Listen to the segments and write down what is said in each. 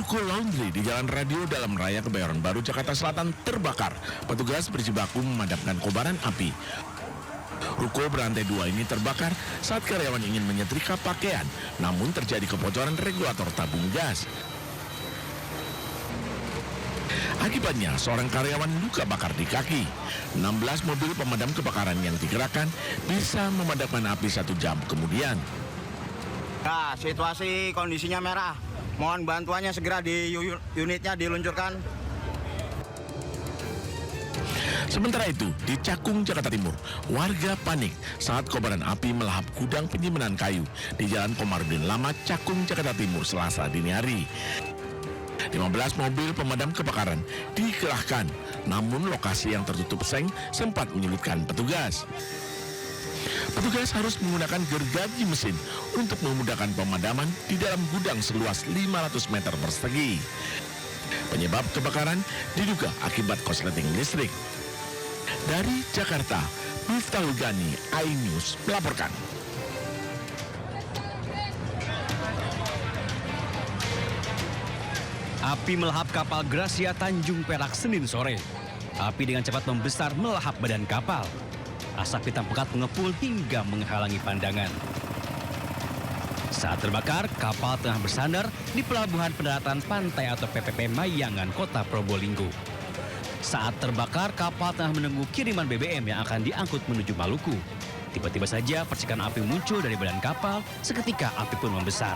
Ruko laundry di Jalan Radio Dalam Raya Kebayoran Baru, Jakarta Selatan terbakar. Petugas berjibaku memadamkan kobaran api. Ruko berlantai 2 ini terbakar saat karyawan ingin menyetrika pakaian, namun terjadi kebocoran regulator tabung gas. Akibatnya, seorang karyawan luka bakar di kaki. 16 mobil pemadam kebakaran yang digerakkan bisa memadamkan api 1 jam kemudian. Nah, situasi kondisinya merah. Mohon bantuannya segera di unitnya diluncurkan. Sementara itu, di Cakung, Jakarta Timur, warga panik saat kobaran api melahap gudang penyimpanan kayu di Jalan Komarudin Lama, Cakung, Jakarta Timur, Selasa dini hari. 15 mobil pemadam kebakaran dikerahkan, namun lokasi yang tertutup seng sempat menyulitkan petugas. Petugas harus menggunakan gergaji mesin untuk memudahkan pemadaman di dalam gudang seluas 500 meter persegi. Penyebab kebakaran diduga akibat korsleting listrik. Dari Jakarta, Miftahul Gani, iNews melaporkan. Api melahap kapal Gracia Tanjung Perak Senin sore. Api dengan cepat membesar melahap badan kapal. Asap hitam pekat mengepul hingga menghalangi pandangan. Saat terbakar, kapal tengah bersandar di Pelabuhan Pendaratan Pantai atau PPP Mayangan, Kota Probolinggo. Saat terbakar, kapal tengah menunggu kiriman BBM yang akan diangkut menuju Maluku. Tiba-tiba saja percikan api muncul dari badan kapal, seketika api pun membesar.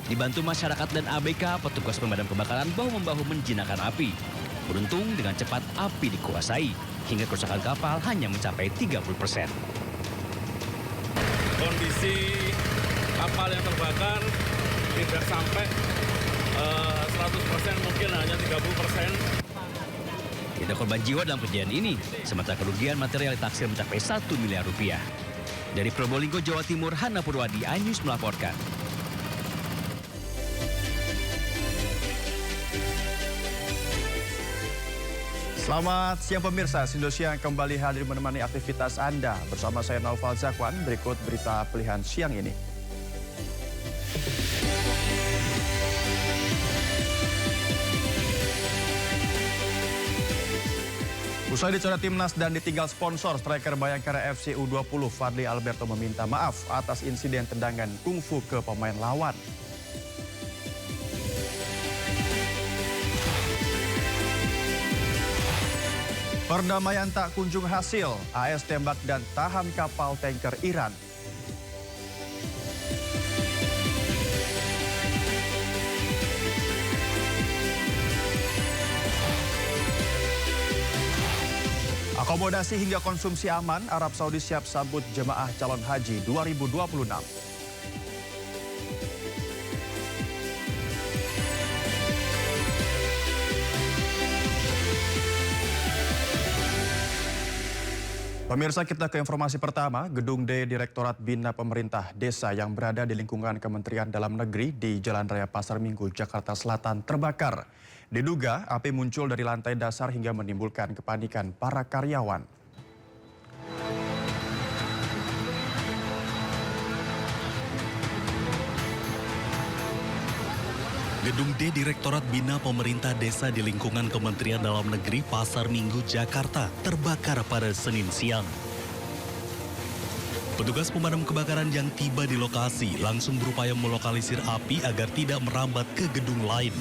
Dibantu masyarakat dan ABK, petugas pemadam kebakaran bahu-membahu menjinakkan api. Beruntung dengan cepat api dikuasai, hingga kerusakan kapal hanya mencapai 30%. Kondisi kapal yang terbakar tidak sampai 100%, mungkin hanya 30%. Tidak korban jiwa dalam kejadian ini, sementara kerugian material ditaksir mencapai 1 miliar rupiah. Dari Probolinggo, Jawa Timur, Hana Purwadi, iNews melaporkan. Selamat siang pemirsa, Indosiar kembali hadir menemani aktivitas Anda. Bersama saya Naufal Zakwan, berikut berita pilihan siang ini. Usai dicoret timnas dan ditinggal sponsor, striker Bayangkara FC U20 Fadli Alberto meminta maaf atas insiden tendangan kungfu ke pemain lawan. Perdamaian tak kunjung hasil, AS tembak dan tahan kapal tanker Iran. Akomodasi hingga konsumsi aman, Arab Saudi siap sambut jemaah calon haji 2026. Pemirsa, kita ke informasi pertama. Gedung D Direktorat Bina Pemerintah Desa yang berada di lingkungan Kementerian Dalam Negeri di Jalan Raya Pasar Minggu, Jakarta Selatan terbakar. Diduga api muncul dari lantai dasar hingga menimbulkan kepanikan para karyawan. Gedung D Direktorat Bina Pemerintah Desa di lingkungan Kementerian Dalam Negeri Pasar Minggu, Jakarta terbakar pada Senin siang. Petugas pemadam kebakaran yang tiba di lokasi langsung berupaya melokalisir api agar tidak merambat ke gedung lain.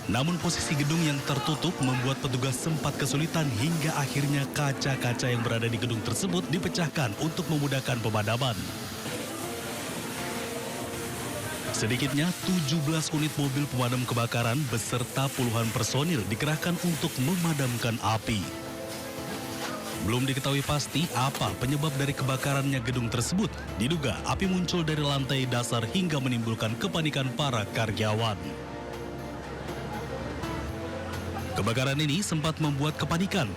Namun posisi gedung yang tertutup membuat petugas sempat kesulitan hingga akhirnya kaca-kaca yang berada di gedung tersebut dipecahkan untuk memudahkan pemadaman. Sedikitnya 17 unit mobil pemadam kebakaran beserta puluhan personil dikerahkan untuk memadamkan api. Belum diketahui pasti apa penyebab dari kebakarannya gedung tersebut. Diduga api muncul dari lantai dasar hingga menimbulkan kepanikan para karyawan. Kebakaran ini sempat membuat kepanikan.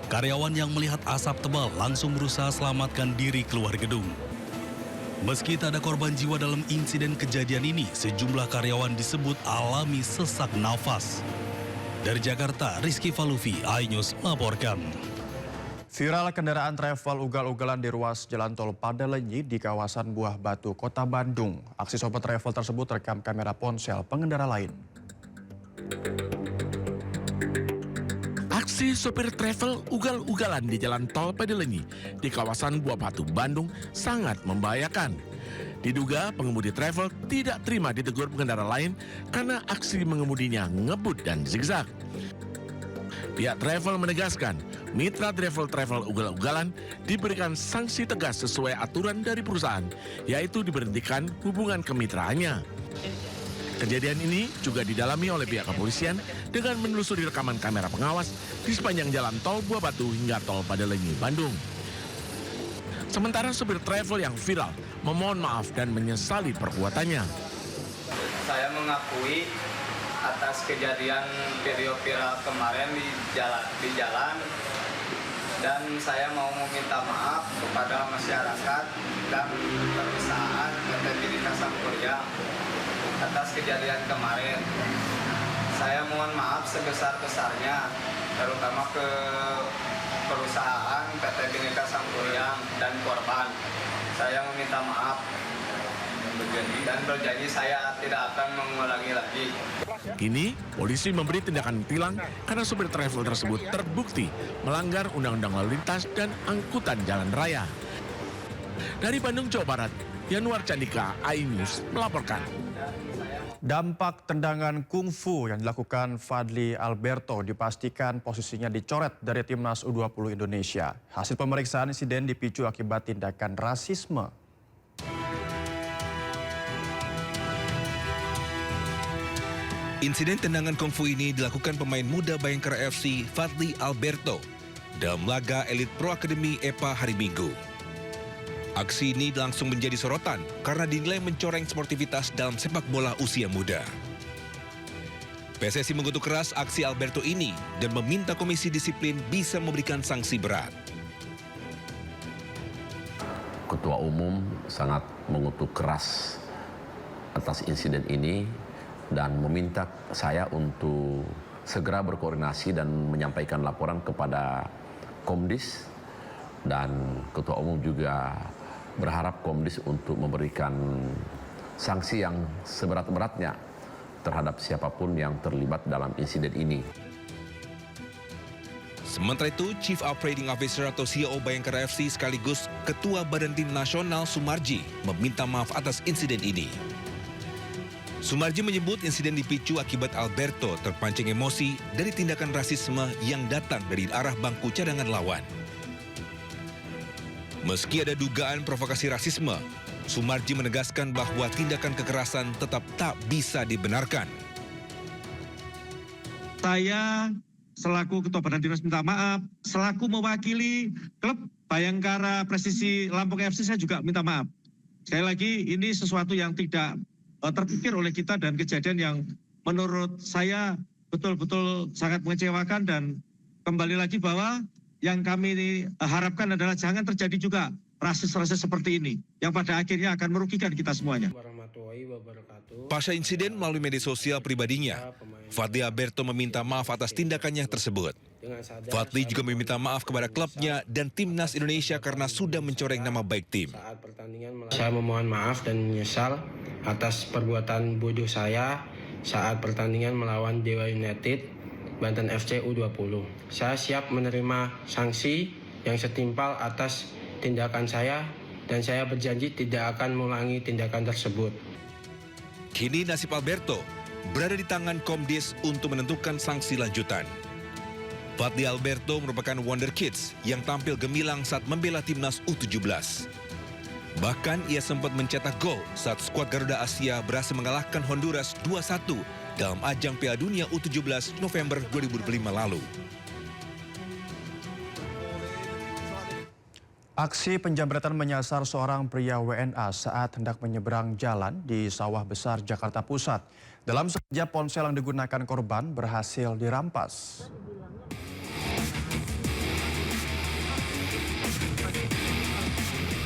Karyawan yang melihat asap tebal langsung berusaha selamatkan diri keluar gedung. Meski tak ada korban jiwa dalam insiden kejadian ini, sejumlah karyawan disebut alami sesak nafas. Dari Jakarta, Rizky Falufi, iNews melaporkan. Viral kendaraan travel ugal-ugalan di ruas Jalan Tol Padalenyi di kawasan Buah Batu, Kota Bandung. Aksi sobat travel tersebut terekam kamera ponsel pengendara lain. Aksi sopir travel ugal-ugalan di Jalan Tol Padalenyi di kawasan Buah Batu, Bandung sangat membahayakan. Diduga pengemudi travel tidak terima ditegur pengendara lain karena aksi mengemudinya ngebut dan zigzag. Pihak travel menegaskan, mitra travel ugal-ugalan diberikan sanksi tegas sesuai aturan dari perusahaan, yaitu diberhentikan hubungan kemitraannya. Kejadian ini juga didalami oleh pihak kepolisian dengan menelusuri rekaman kamera pengawas di sepanjang Jalan Tol Buah Batu hingga Tol Padalenyi, Bandung. Sementara sopir travel yang viral memohon maaf dan menyesali perbuatannya. Saya mengakui atas kejadian video viral kemarin di jalan dan saya mau meminta maaf kepada masyarakat dan perusahaan PT Bhinneka Sampurna atas kejadian kemarin. Saya mohon maaf sebesar-besarnya terutama ke perusahaan PT Bhinneka Sampurna dan korban. Saya meminta maaf dan berjanji saya tidak akan mengulangi lagi. Kini, polisi memberi tindakan tilang karena sopir travel tersebut terbukti melanggar Undang-Undang Lalu Lintas dan Angkutan Jalan Raya. Dari Bandung, Jawa Barat, Yanuar Candika, iNews melaporkan. Dampak tendangan kungfu yang dilakukan Fadly Alberto dipastikan posisinya dicoret dari Timnas U20 Indonesia. Hasil pemeriksaan insiden dipicu akibat tindakan rasisme. Insiden tendangan kungfu ini dilakukan pemain muda Bayangkara FC Fadly Alberto dalam laga Elite Pro Academy EPA hari Minggu. Aksi ini langsung menjadi sorotan karena dinilai mencoreng sportivitas dalam sepak bola usia muda. PSSI mengutuk keras aksi Alberto ini dan meminta komisi disiplin bisa memberikan sanksi berat. Ketua Umum sangat mengutuk keras atas insiden ini dan meminta saya untuk segera berkoordinasi dan menyampaikan laporan kepada Komdis, dan Ketua Umum juga berharap Komdis untuk memberikan sanksi yang seberat-beratnya terhadap siapapun yang terlibat dalam insiden ini. Sementara itu, Chief Operating Officer atau CEO Bayangkara FC sekaligus Ketua Badan Tim Nasional Sumarji meminta maaf atas insiden ini. Sumarji menyebut insiden dipicu akibat Alberto terpancing emosi dari tindakan rasisme yang datang dari arah bangku cadangan lawan. Meski ada dugaan provokasi rasisme, Sumarji menegaskan bahwa tindakan kekerasan tetap tak bisa dibenarkan. Saya selaku Ketua Badan Timnas minta maaf, selaku mewakili klub Bayangkara Presisi Lampung FC saya juga minta maaf. Sekali lagi ini sesuatu yang tidak terpikir oleh kita dan kejadian yang menurut saya betul-betul sangat mengecewakan, dan kembali lagi bahwa yang kami harapkan adalah jangan terjadi juga rasis-rasis seperti ini yang pada akhirnya akan merugikan kita semuanya. Pasca insiden melalui media sosial pribadinya, Fadly Alberto meminta maaf atas tindakannya tersebut. Fadly juga meminta maaf kepada klubnya dan timnas Indonesia karena sudah mencoreng nama baik tim. Saya memohon maaf dan menyesal atas perbuatan bodoh saya saat pertandingan melawan Dewa United Banten FC U20. Saya siap menerima sanksi yang setimpal atas tindakan saya dan saya berjanji tidak akan mengulangi tindakan tersebut. Kini nasib Alberto berada di tangan Komdis untuk menentukan sanksi lanjutan. Fadly Alberto merupakan Wonder Kids yang tampil gemilang saat membela timnas U17. Bahkan ia sempat mencetak gol saat skuad Garuda Asia berhasil mengalahkan Honduras 2-1 dalam ajang Piala Dunia U17 November 2005 lalu. Aksi penjamretan menyasar seorang pria WNA saat hendak menyeberang jalan di Sawah Besar, Jakarta Pusat. Dalam sekejap ponsel yang digunakan korban berhasil dirampas.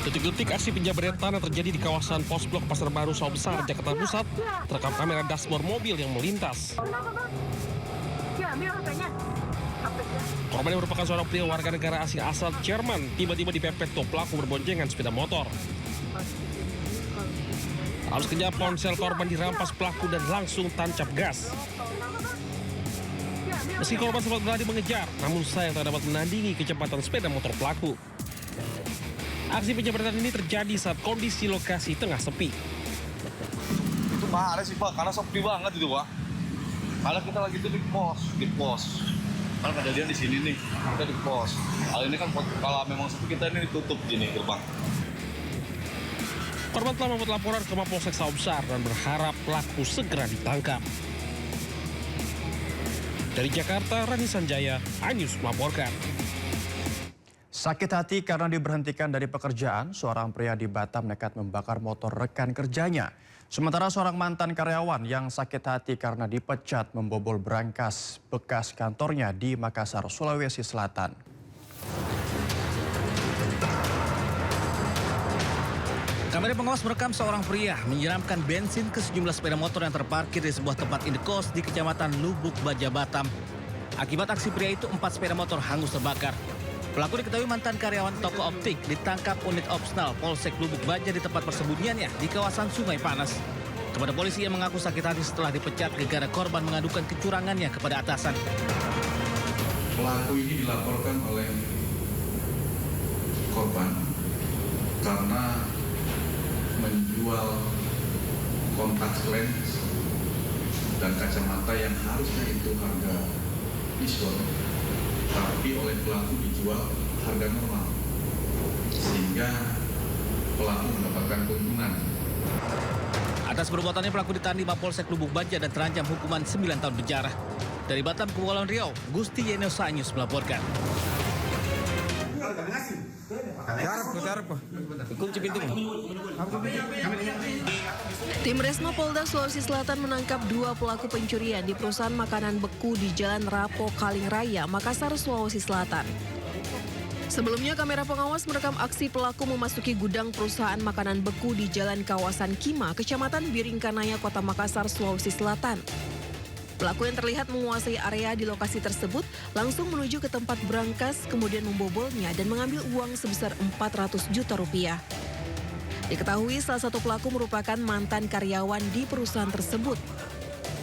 Detik-detik aksi penjamretan yang terjadi di kawasan Pos Blok Pasar Baru Sawah Besar, Jakarta Pusat terekam kamera dashboard mobil yang melintas. Korban yang merupakan seorang pria warga negara asing asal Jerman tiba-tiba dipepet tuh pelaku berboncengan sepeda motor. Lalu sekejap ponsel korban dirampas pelaku dan langsung tancap gas. Meski korban sempat berlari mengejar, namun sayang tak dapat menandingi kecepatan sepeda motor pelaku. Aksi penjamretan ini terjadi saat kondisi lokasi tengah sepi. Itu mana sih Pak? Karena sepi banget itu Pak. Karena kita lagi tuh di pos. Kan kejadian di sini nih, kita di pos. Hal ini kan kalau memang sepi kita ini ditutup gini gerbang. Korban telah membuat laporan ke Mapolsek Sawah Besar dan berharap pelaku segera ditangkap. Dari Jakarta, Rani Sanjaya, iNews melaporkan. Sakit hati karena diberhentikan dari pekerjaan, seorang pria di Batam nekat membakar motor rekan kerjanya. Sementara seorang mantan karyawan yang sakit hati karena dipecat membobol brankas bekas kantornya di Makassar, Sulawesi Selatan. Kamera pengawas merekam seorang pria menyiramkan bensin ke sejumlah sepeda motor yang terparkir di sebuah tempat indekos di Kecamatan Lubuk Baja, Batam. Akibat aksi pria itu, 4 sepeda motor hangus terbakar. Pelaku diketahui mantan karyawan toko optik, ditangkap unit Opsnal Polsek Lubuk Baja di tempat persembunyiannya di kawasan Sungai Panas. Kepada polisi, ia mengaku sakit hati setelah dipecat gara korban mengadukan kecurangannya kepada atasan. Pelaku ini dilaporkan oleh korban karena menjual kontak lens dan kacamata yang harusnya itu harga diskon, tapi oleh pelaku dijual harga normal, sehingga pelaku mendapatkan keuntungan. Atas perbuatannya, pelaku ditahan di Mapolsek Lubuk Baja dan terancam hukuman 9 tahun penjara. Dari Batam, Kepulauan Riau, Gusti Yenos Anyus melaporkan. Tim Resmo Polda Sulawesi Selatan menangkap 2 pelaku pencurian di perusahaan makanan beku di Jalan Rapo Kaling Raya, Makassar, Sulawesi Selatan. Sebelumnya, kamera pengawas merekam aksi pelaku memasuki gudang perusahaan makanan beku di Jalan Kawasan Kima, Kecamatan Biringkanaya, Kota Makassar, Sulawesi Selatan. Pelaku yang terlihat menguasai area di lokasi tersebut langsung menuju ke tempat brankas, kemudian membobolnya dan mengambil uang sebesar 400 juta rupiah. Diketahui salah satu pelaku merupakan mantan karyawan di perusahaan tersebut.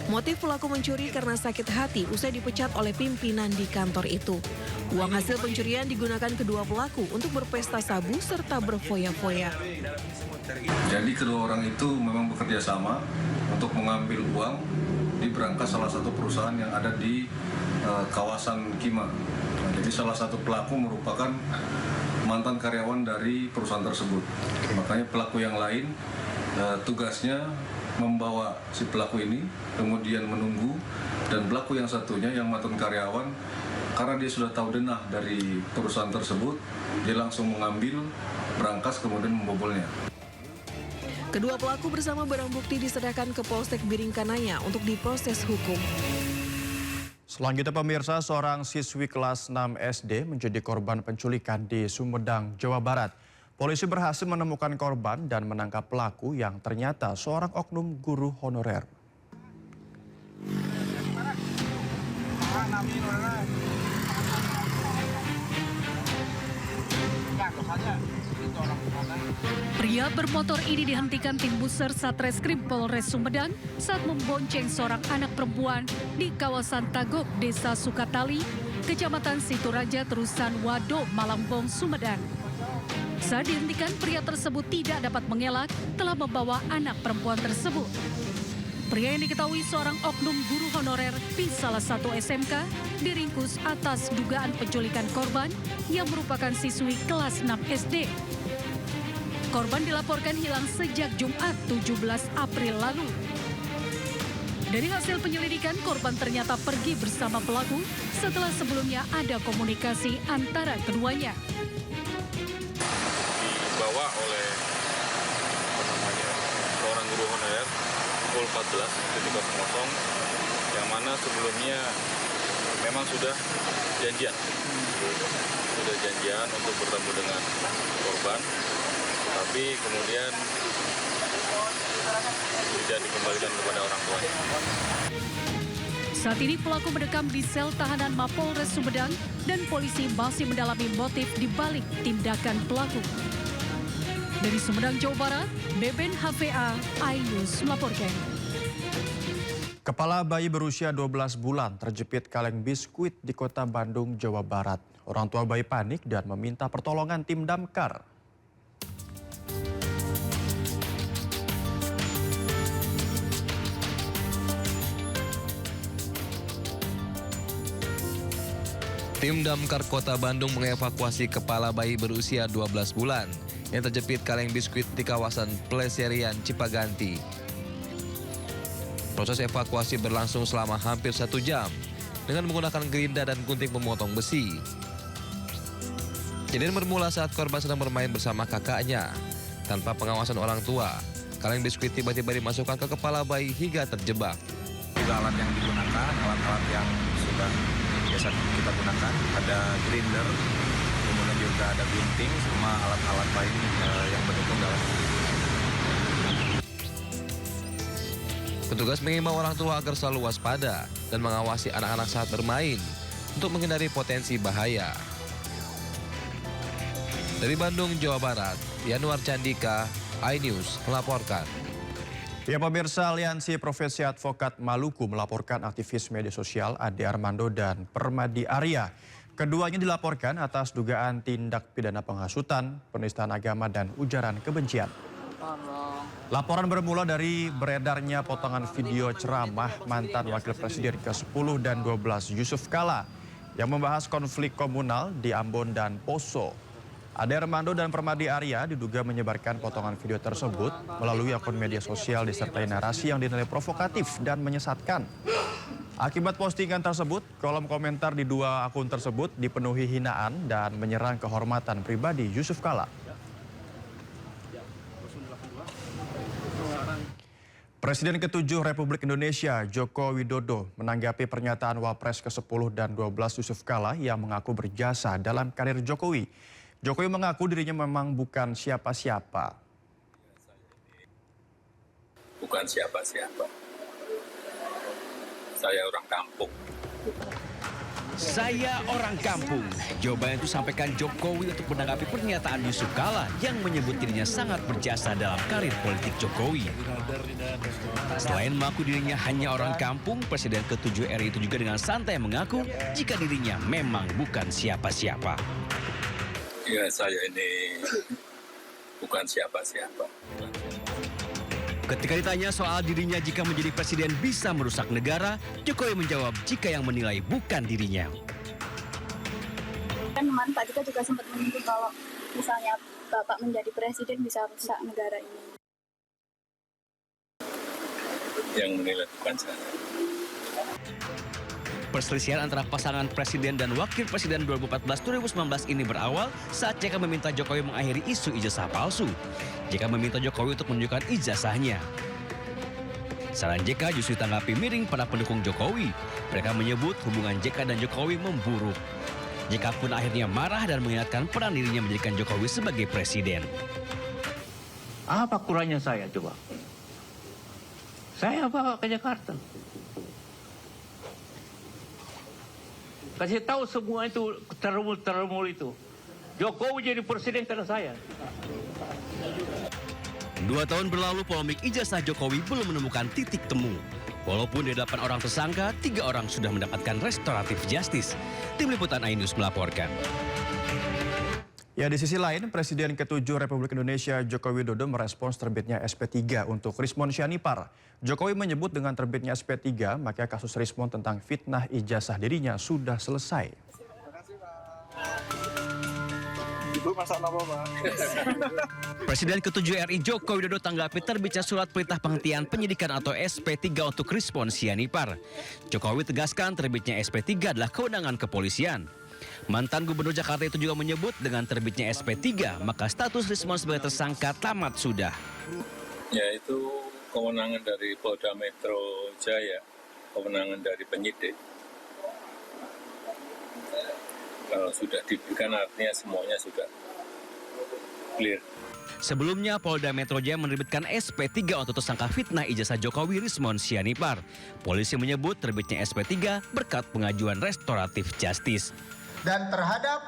Motif pelaku mencuri karena sakit hati usai dipecat oleh pimpinan di kantor itu. Uang hasil pencurian digunakan kedua pelaku untuk berpesta sabu serta berfoya-foya. Jadi kedua orang itu memang bekerja sama untuk mengambil uang di berangkas salah satu perusahaan yang ada di kawasan Kima. Jadi salah satu pelaku merupakan mantan karyawan dari perusahaan tersebut. Makanya pelaku yang lain tugasnya membawa si pelaku ini, kemudian menunggu, dan pelaku yang satunya yang mantan karyawan, karena dia sudah tahu denah dari perusahaan tersebut, dia langsung mengambil berangkas kemudian membobolnya. Kedua pelaku bersama barang bukti diserahkan ke Polsek Biringkanaya untuk diproses hukum. Selanjutnya pemirsa, seorang siswi kelas 6 SD menjadi korban penculikan di Sumedang, Jawa Barat. Polisi berhasil menemukan korban dan menangkap pelaku yang ternyata seorang oknum guru honorer. Pria bermotor ini dihentikan tim Buser Satreskrim Polres Sumedang saat membonceng seorang anak perempuan di kawasan Tagok, Desa Sukatali, Kecamatan Situraja, Terusan Wado, Malangbong, Sumedang. Saat dihentikan, pria tersebut tidak dapat mengelak telah membawa anak perempuan tersebut. Pria yang diketahui seorang oknum guru honorer di salah satu SMK diringkus atas dugaan penculikan korban yang merupakan siswi kelas 6 SD. Korban dilaporkan hilang sejak Jumat 17 April lalu. Dari hasil penyelidikan, korban ternyata pergi bersama pelaku setelah sebelumnya ada komunikasi antara keduanya. Dibawa oleh seorang guru honorer pukul 14.00 yang mana sebelumnya memang sudah janjian untuk bertemu dengan korban, tapi kemudian tidak dikembalikan kepada orang tuanya. Saat ini pelaku mendekam di sel tahanan Mapolres Sumedang dan polisi masih mendalami motif di balik tindakan pelaku. Dari Sumedang, Jawa Barat, Beben HVA, iNews melaporkan. Kepala bayi berusia 12 bulan terjepit kaleng biskuit di kota Bandung, Jawa Barat. Orang tua bayi panik dan meminta pertolongan tim damkar. Tim damkar Kota Bandung mengevakuasi kepala bayi berusia 12 bulan yang terjepit kaleng biskuit di kawasan Pleserian Cipaganti. Proses evakuasi berlangsung selama hampir 1 jam dengan menggunakan gerinda dan gunting pemotong besi. Kejadian bermula saat korban sedang bermain bersama kakaknya. Tanpa pengawasan orang tua, kaleng biskuit tiba-tiba dimasukkan ke kepala bayi hingga terjebak. Alat yang digunakan, alat-alat yang sudah biasa kita gunakan, ada grinder, kemudian juga ada gunting, sama alat-alat lain yang mendukung dalam. Petugas mengimbau orang tua agar selalu waspada dan mengawasi anak-anak saat bermain untuk menghindari potensi bahaya. Dari Bandung, Jawa Barat, Yanuar Candika, iNews melaporkan. Ya pemirsa, Aliansi Profesi Advokat Maluku melaporkan aktivis media sosial Ade Armando dan Permadi Arya. Keduanya dilaporkan atas dugaan tindak pidana penghasutan, penistaan agama dan ujaran kebencian. Laporan bermula dari beredarnya potongan video ceramah mantan Wakil Presiden ke-10 dan 12 Yusuf Kala yang membahas konflik komunal di Ambon dan Poso. Ade Armando dan Permadi Arya diduga menyebarkan potongan video tersebut melalui akun media sosial disertai narasi yang dinilai provokatif dan menyesatkan. Akibat postingan tersebut, kolom komentar di 2 akun tersebut dipenuhi hinaan dan menyerang kehormatan pribadi Yusuf Kala. Presiden ke-7 Republik Indonesia Joko Widodo menanggapi pernyataan Wapres ke-10 dan 12 Yusuf Kala yang mengaku berjasa dalam karir Jokowi. Jokowi mengaku dirinya memang bukan siapa-siapa. Bukan siapa-siapa. Saya orang kampung. Saya orang kampung. Jawaban itu sampaikan Jokowi untuk menanggapi pernyataan Yusuf Kala yang menyebut dirinya sangat berjasa dalam karir politik Jokowi. Selain mengaku dirinya hanya orang kampung, Presiden ke-7 RI itu juga dengan santai mengaku jika dirinya memang bukan siapa-siapa. Ya, saya ini bukan siapa-siapa. Ketika ditanya soal dirinya jika menjadi presiden bisa merusak negara, Jokowi menjawab jika yang menilai bukan dirinya. Kan kemarin Pak Jika juga sempat menyebut kalau misalnya Bapak menjadi presiden bisa rusak negara ini. Yang menilai bukan saya. Perselisihan antara pasangan presiden dan wakil presiden 2014-2019 ini berawal saat JK meminta Jokowi mengakhiri isu ijazah palsu. JK meminta Jokowi untuk menunjukkan ijazahnya. Saran JK justru ditanggapi miring para pendukung Jokowi. Mereka menyebut hubungan JK dan Jokowi memburuk. JK pun akhirnya marah dan mengingatkan peran dirinya menjadikan Jokowi sebagai presiden. Apa kurangnya saya coba? Saya bawa ke Jakarta. Kasih tahu semua itu terumul itu. Jokowi jadi presiden karena saya. 2 tahun berlalu polemik ijazah Jokowi belum menemukan titik temu. Walaupun dari 8 orang tersangka, 3 orang sudah mendapatkan restoratif justice. Tim Liputan iNews melaporkan. Ya, di sisi lain, Presiden ke-7 Republik Indonesia Joko Widodo merespons terbitnya SP3 untuk Rismon Syanipar. Jokowi menyebut dengan terbitnya SP3, maka kasus Rismon tentang fitnah ijazah dirinya sudah selesai. Ibu masak apa, Pak? Presiden ke-7 RI Joko Widodo tanggapi terbitnya surat perintah penghentian penyidikan atau SP3 untuk Rismon Syanipar. Jokowi tegaskan terbitnya SP3 adalah kewenangan kepolisian. Mantan Gubernur Jakarta itu juga menyebut dengan terbitnya SP3, maka status Rismon sebagai tersangka tamat sudah. Ya, itu kewenangan dari Polda Metro Jaya, kewenangan dari penyidik. Kalau sudah diberikan artinya semuanya sudah clear. Sebelumnya, Polda Metro Jaya menerbitkan SP3 untuk tersangka fitnah ijazah Jokowi Rismon Sianipar. Polisi menyebut terbitnya SP3 berkat pengajuan restoratif justice. Dan terhadap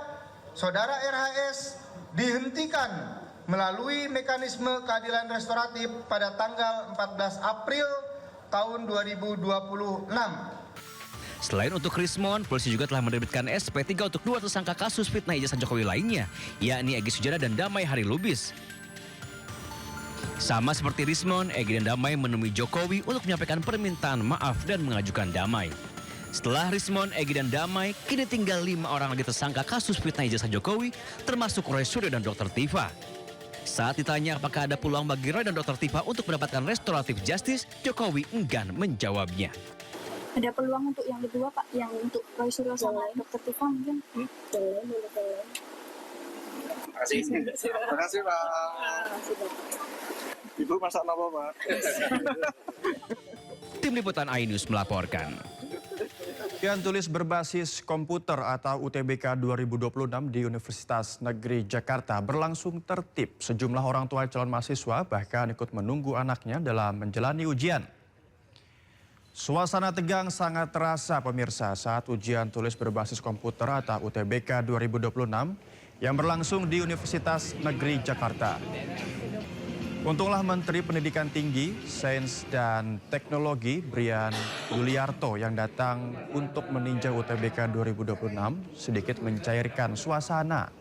Saudara RHS dihentikan melalui mekanisme keadilan restoratif pada tanggal 14 April tahun 2026. Selain untuk Rismon, polisi juga telah menerbitkan SP3 untuk 2 tersangka kasus fitnah ijazah Jokowi lainnya, yakni Egy Sujana dan Damai Hari Lubis. Sama seperti Rismon, Egy dan Damai menemui Jokowi untuk menyampaikan permintaan maaf dan mengajukan damai. Setelah Rismon, Egy dan Damai, kini tinggal 5 orang lagi tersangka kasus fitnah ijazah Jokowi, termasuk Roy Suryo dan Dr. Tifa. Saat ditanya apakah ada peluang bagi Roy dan Dr. Tifa untuk mendapatkan restoratif justice, Jokowi enggan menjawabnya. Ada peluang untuk yang kedua, Pak, yang untuk Roy Suryo sama Dr. Tifa mungkin? Terima kasih, Pak. Ibu masak apa, Pak? Tim Liputan iNews melaporkan. Ujian tulis berbasis komputer atau UTBK 2026 di Universitas Negeri Jakarta berlangsung tertib. Sejumlah orang tua calon mahasiswa bahkan ikut menunggu anaknya dalam menjalani ujian. Suasana tegang sangat terasa pemirsa saat ujian tulis berbasis komputer atau UTBK 2026 yang berlangsung di Universitas Negeri Jakarta. Untunglah Menteri Pendidikan Tinggi, Sains dan Teknologi Brian Yuliarto yang datang untuk meninjau UTBK 2026 sedikit mencairkan suasana.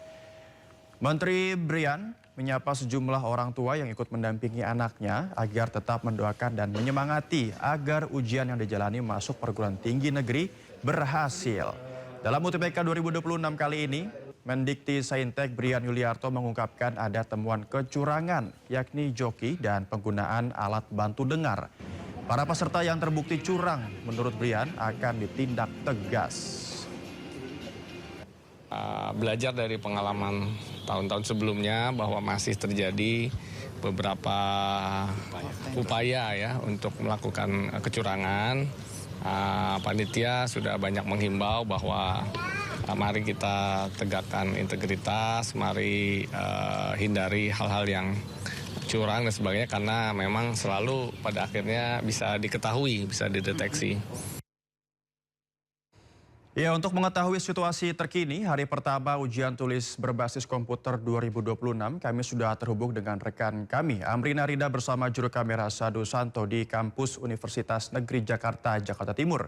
Menteri Brian menyapa sejumlah orang tua yang ikut mendampingi anaknya agar tetap mendoakan dan menyemangati agar ujian yang dijalani masuk perguruan tinggi negeri berhasil. Dalam UTBK 2026 kali ini, Mendikti Saintek Brian Yuliarto mengungkapkan ada temuan kecurangan, yakni joki dan penggunaan alat bantu dengar. Para peserta yang terbukti curang, menurut Brian, akan ditindak tegas. Belajar dari pengalaman tahun-tahun sebelumnya bahwa masih terjadi beberapa upaya ya untuk melakukan kecurangan. Panitia sudah banyak menghimbau bahwa mari kita tegakkan integritas, mari hindari hal-hal yang curang dan sebagainya karena memang selalu pada akhirnya bisa diketahui, bisa dideteksi. Ya, untuk mengetahui situasi terkini hari pertama ujian tulis berbasis komputer 2026, kami sudah terhubung dengan rekan kami, Amrina Rida bersama juru kamera Sadu Santo di kampus Universitas Negeri Jakarta, Jakarta Timur.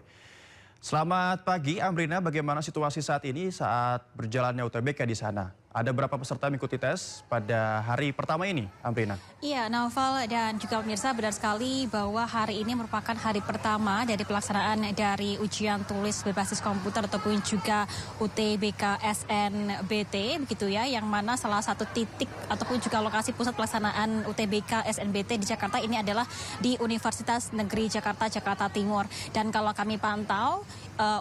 Selamat pagi, Amrina. Bagaimana situasi saat ini saat berjalannya UTBK di sana? Ada berapa peserta mengikuti tes pada hari pertama ini, Amrina? Iya, Naufal dan juga pemirsa, benar sekali bahwa hari ini merupakan hari pertama dari pelaksanaan dari ujian tulis berbasis komputer ataupun juga UTBK SNBT, begitu ya, yang mana salah satu titik ataupun juga lokasi pusat pelaksanaan UTBK SNBT di Jakarta ini adalah di Universitas Negeri Jakarta, Jakarta Timur. Dan kalau kami pantau,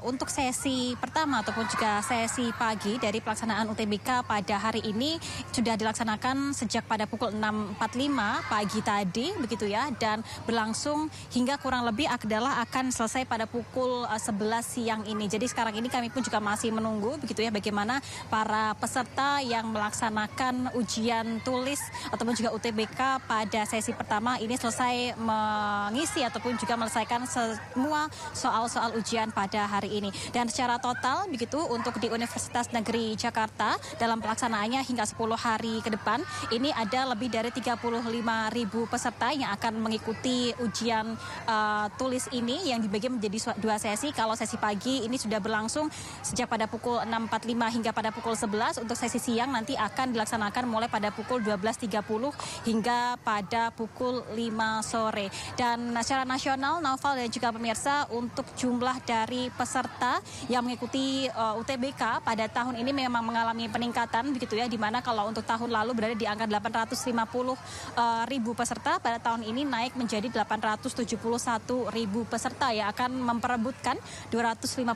untuk sesi pertama ataupun juga sesi pagi dari pelaksanaan UTBK pada hari ini sudah dilaksanakan sejak pada pukul 6.45 pagi tadi, begitu ya, dan berlangsung hingga kurang lebih adalah akan selesai pada pukul 11 siang ini. Jadi sekarang ini kami pun juga masih menunggu, begitu ya, bagaimana para peserta yang melaksanakan ujian tulis ataupun juga UTBK pada sesi pertama ini selesai mengisi ataupun juga menyelesaikan semua soal-soal ujian pada hari ini. Dan secara total begitu untuk di Universitas Negeri Jakarta dalam pelaksanaannya hingga 10 hari ke depan ini ada lebih dari 35.000 peserta yang akan mengikuti ujian tulis ini yang dibagi menjadi 2 sesi. Kalau sesi pagi ini sudah berlangsung sejak pada pukul 6.45 hingga pada pukul 11. Untuk sesi siang nanti akan dilaksanakan mulai pada pukul 12.30 hingga pada pukul 5 sore. Dan secara nasional, Naufal dan juga pemirsa, untuk jumlah dari peserta yang mengikuti UTBK pada tahun ini memang mengalami peningkatan, begitu ya, di mana kalau untuk tahun lalu berada di angka 850.000 peserta, pada tahun ini naik menjadi 871.000 peserta yang akan memperebutkan 250.000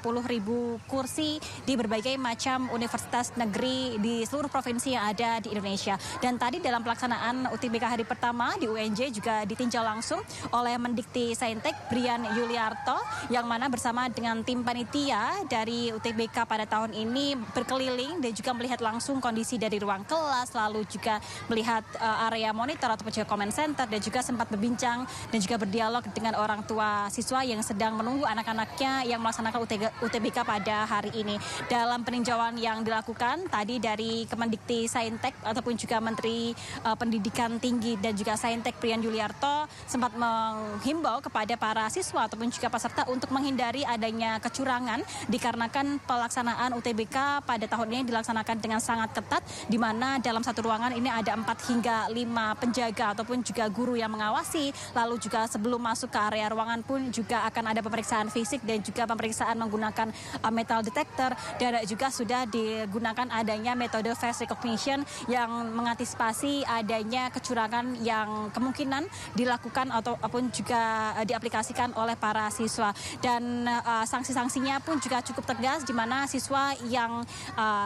kursi di berbagai macam universitas negeri di seluruh provinsi yang ada di Indonesia. Dan tadi dalam pelaksanaan UTBK hari pertama di UNJ juga ditinjau langsung oleh Mendikti Saintek Brian Yuliarto, yang mana bersama dengan tim panitia dari UTBK pada tahun ini berkeliling dan juga melihat langsung langsung kondisi dari ruang kelas, lalu juga melihat area monitor ataupun juga comment center, dan juga sempat berbincang dan juga berdialog dengan orang tua siswa yang sedang menunggu anak-anaknya yang melaksanakan UTBK pada hari ini. Dalam peninjauan yang dilakukan tadi dari Kemendikti Saintek ataupun juga Menteri Pendidikan Tinggi dan juga Saintek Priyan Yuliarto sempat menghimbau kepada para siswa ataupun juga peserta untuk menghindari adanya kecurangan dikarenakan pelaksanaan UTBK pada tahun ini dilaksanakan dengan sangat ketat, di mana dalam satu ruangan ini ada 4 hingga 5 penjaga ataupun juga guru yang mengawasi. Lalu juga sebelum masuk ke area ruangan pun juga akan ada pemeriksaan fisik dan juga pemeriksaan menggunakan metal detector, dan juga sudah digunakan adanya metode face recognition yang mengantisipasi adanya kecurangan yang kemungkinan dilakukan ataupun juga diaplikasikan oleh para siswa. Dan sanksi-sanksinya pun juga cukup tegas, di mana siswa yang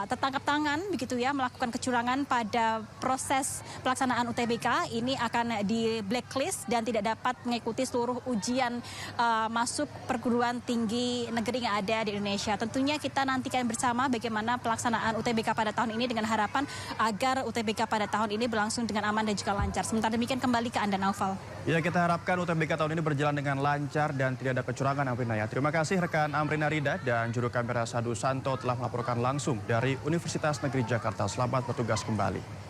tertangkap tangan begitu ya melakukan kecurangan pada proses pelaksanaan UTBK ini akan di blacklist dan tidak dapat mengikuti seluruh ujian masuk perguruan tinggi negeri yang ada di Indonesia. Tentunya kita nantikan bersama bagaimana pelaksanaan UTBK pada tahun ini dengan harapan agar UTBK pada tahun ini berlangsung dengan aman dan juga lancar. Sementara demikian kembali ke Anda, Naufal. Ya, kita harapkan UTBK tahun ini berjalan dengan lancar dan tidak ada kecurangan, Amrina ya. Terima kasih rekan Amrina Rida dan juru kamera Sadu Santo telah melaporkan langsung dari Universitas Negeri Jakarta. Selamat bertugas kembali.